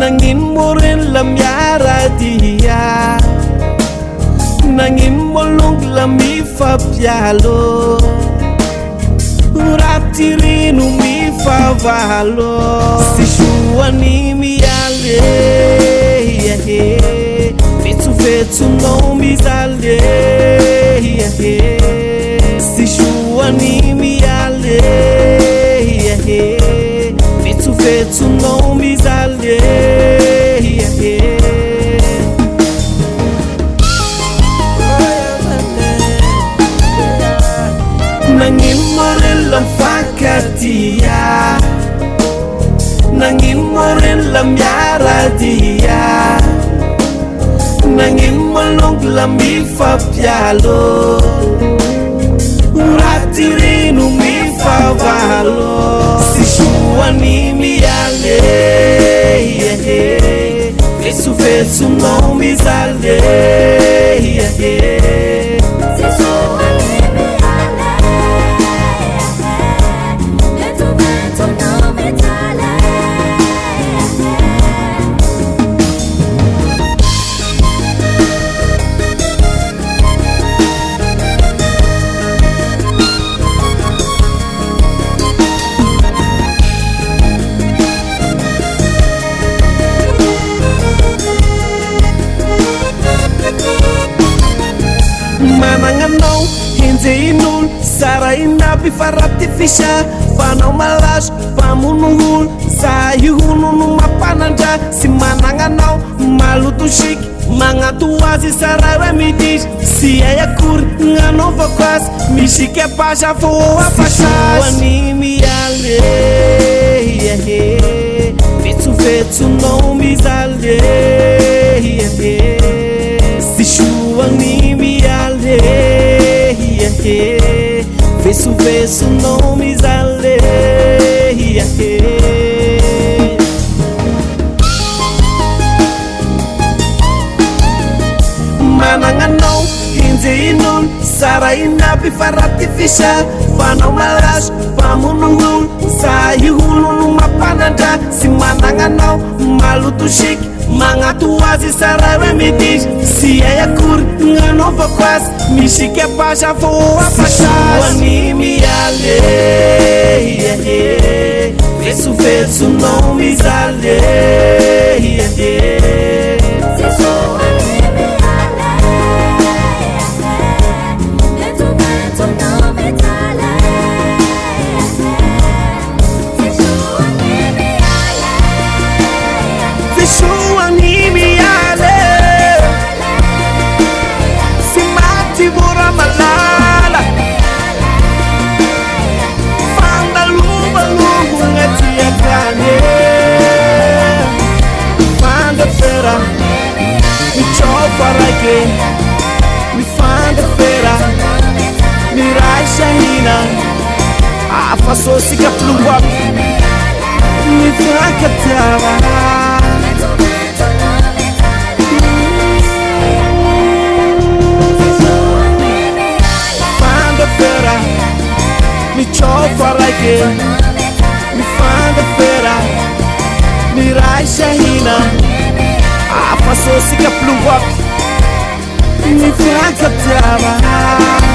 nangin mo rin lamyara diya, nangin mo lung lami fapialo, ratiri numi favalo. Si shuani mi ale, fetu fetu no mi zale. Si shuani mi ale, fetu fetu no mi zale. Nangin mo rin lang fakatia, nangin mo rin lang yara dia, nangin mo long lami fapialo, ratiri numi favalo. Si shuani mi ale, fesu fesu no mi zale. Mananganao hinje inul sara inabi faraptifisha panau malas pamunuhul sayuhunu mapananda. Si mananganao malutu shik mangatuazi sarawe midis si ayakur ngano vakas mishike pasha foa pasha. Wani mi ale fetu fetu no mi zale. Si shuani mi ale, fesu fesu no mi zale. Mananganao hinje inul sara inabi faraptifisha panau malas pamunuhul sayuhulu mapananda. Si mananganao malutu shik mangatuazi sarawe midis si ayakur ngano vakas mishike pasha foa pasha. Wani mi ale, fesu fesu no mi zale. Mi fanda fera, mi raisha hina, afaso sika pluwa, mi franca tava. Fanda fera, mi chofa like mi fanda fera, mi raisha hina, afaso sika pluwa. Mi franca tava.